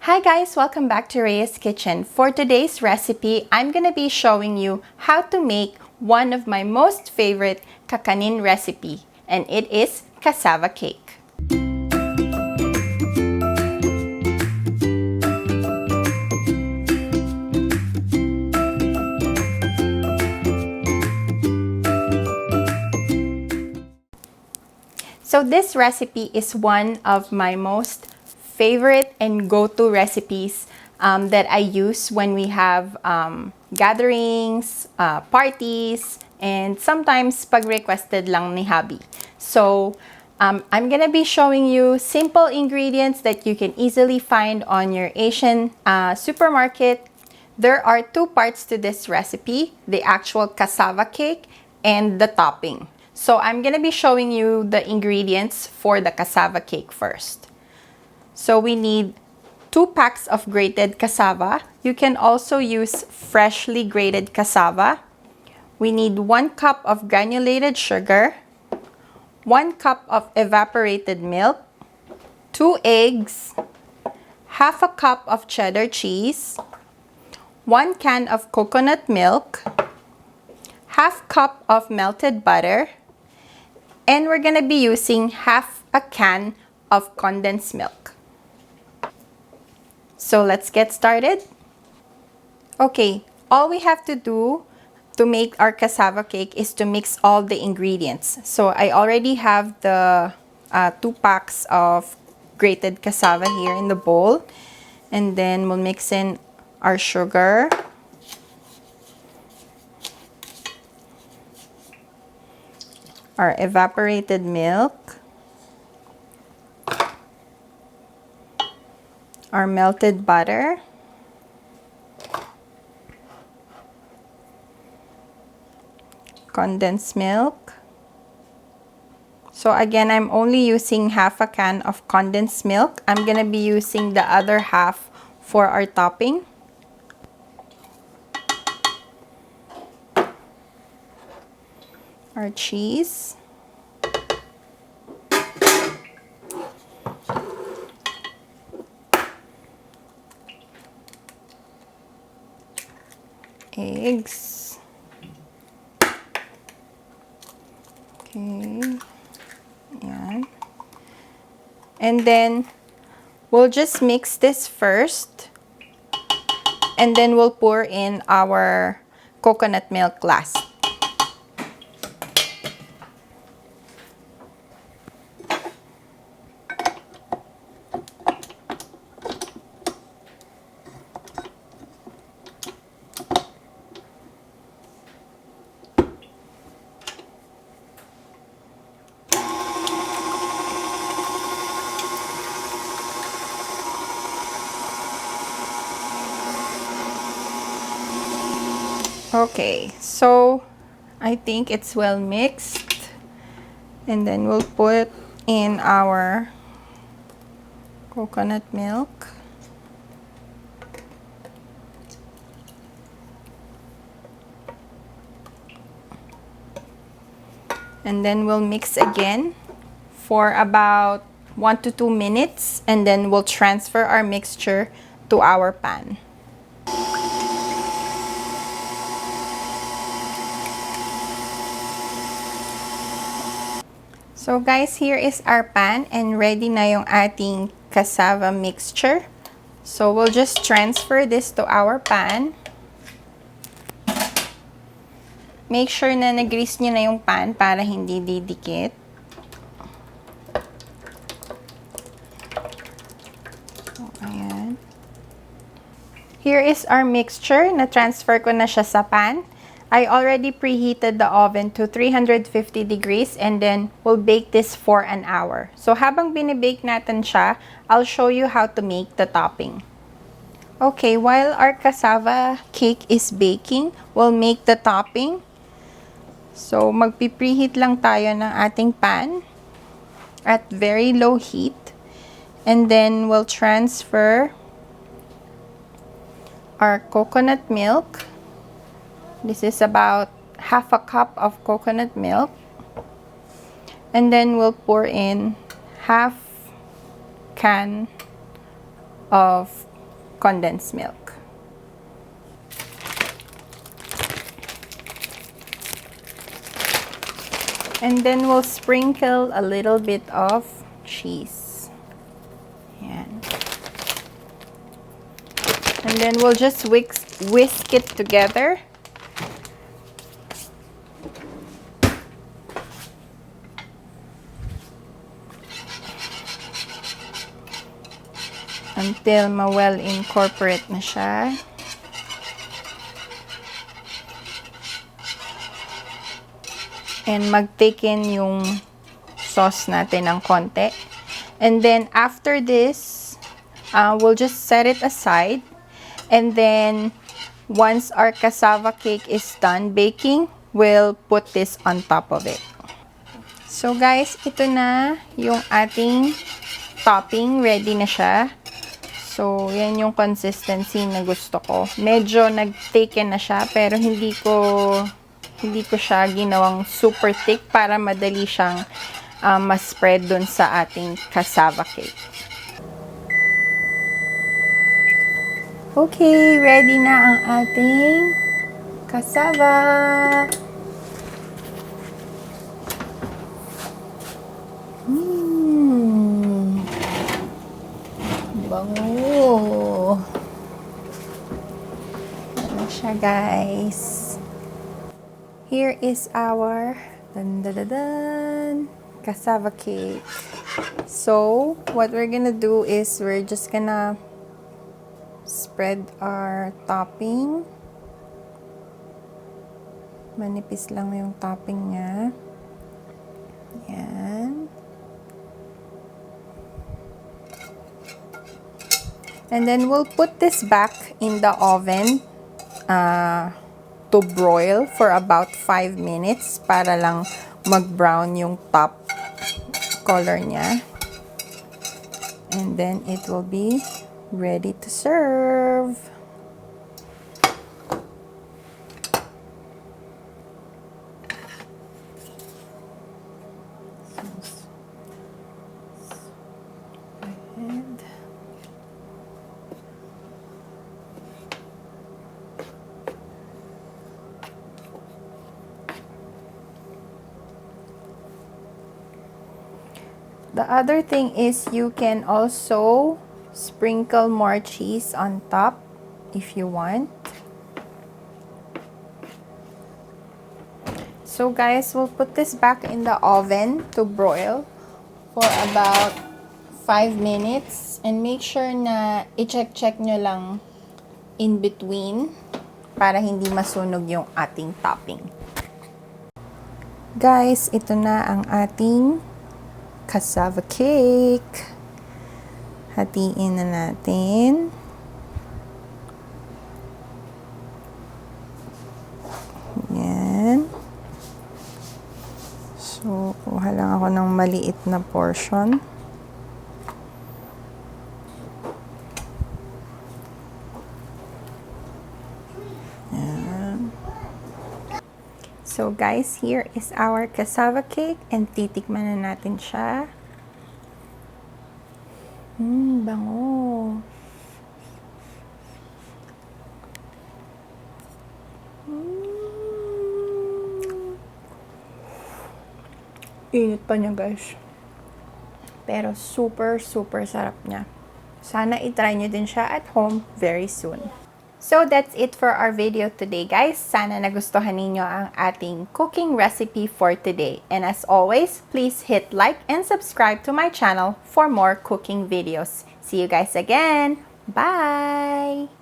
Hi guys, welcome back to Rhea's Kitchen. For today's recipe, I'm gonna be showing you how to make one of my most favorite kakanin recipe, and it is cassava cake. So this recipe is one of my most favorite and go-to recipes that I use when we have gatherings, parties, and sometimes pag-requested lang ni hubby. So I'm gonna be showing you simple ingredients that you can easily find on your Asian supermarket. There are two parts to this recipe, the actual cassava cake and the topping. So I'm gonna be showing you the ingredients for the cassava cake first. So we need 2 packs of grated cassava. You can also use freshly grated cassava. We need 1 cup of granulated sugar, 1 cup of evaporated milk, 2 eggs, half a cup of cheddar cheese, 1 can of coconut milk, half cup of melted butter, and we're gonna be using half a can of condensed milk. So let's get started. Okay, all we have to do to make our cassava cake is to mix all the ingredients. So I already have the 2 packs of grated cassava here in the bowl. And then we'll mix in our sugar, our evaporated milk, our melted butter, condensed milk. So again, I'm only using half a can of condensed milk. I'm gonna be using the other half for our topping. Our cheese. Eggs. Okay. Yan. And then we'll just mix this first. And then we'll pour in our coconut milk last. Okay, so I think it's well mixed, and then we'll put in our coconut milk. And then we'll mix again for about 1 to 2 minutes, and then we'll transfer our mixture to our pan. So guys, here is our pan and ready na yung ating cassava mixture. So we'll just transfer this to our pan. Make sure na nag-grease nyo na yung pan para hindi didikit. So, ayan. Here is our mixture. Na-transfer ko na siya sa pan. I already preheated the oven to 350 degrees and then we'll bake this for an hour. So habang binibake natin siya, I'll show you how to make the topping. Okay, while our cassava cake is baking, we'll make the topping. So magpi-preheat lang tayo ng ating pan at very low heat. And then we'll transfer our coconut milk. This is about half a cup of coconut milk. And then we'll pour in half can of condensed milk. And then we'll sprinkle a little bit of cheese. Yan. And then we'll just whisk it together. Until ma-well incorporate na siya. And mag-thicken yung sauce natin ng konti. And then after this, we'll just set it aside. And then once our cassava cake is done baking, we'll put this on top of it. So guys, ito na yung ating topping. Ready na siya. So, yan yung consistency na gusto ko. Medyo nag-thicken na siya, pero hindi ko siya ginawang super thick para madali siyang ma-spread dun sa ating cassava cake. Okay, ready na ang ating cassava. Bango. Ano siya, guys? Here is our cassava cake. So, what we're gonna do is we're just gonna spread our topping. Manipis lang yung topping niya. Yan. And then we'll put this back in the oven to broil for about 5 minutes para lang mag-brown yung top color niya. And then it will be ready to serve. The other thing is you can also sprinkle more cheese on top if you want. So guys, we'll put this back in the oven to broil for about 5 minutes. And make sure na i-check nyo lang in between para hindi masunog yung ating topping. Guys, ito na ang ating cassava cake. Hatiin na natin. Yan. So, kuha lang ako ng maliit na portion. Yan. So guys, here is our cassava cake and titikman na natin siya. Bango. Init pa niya, guys. Pero super sarap niya. Sana i-try niyo din siya at home very soon. So that's it for our video today, guys. Sana nagustuhan ninyo ang ating cooking recipe for today. And as always, please hit like and subscribe to my channel for more cooking videos. See you guys again. Bye!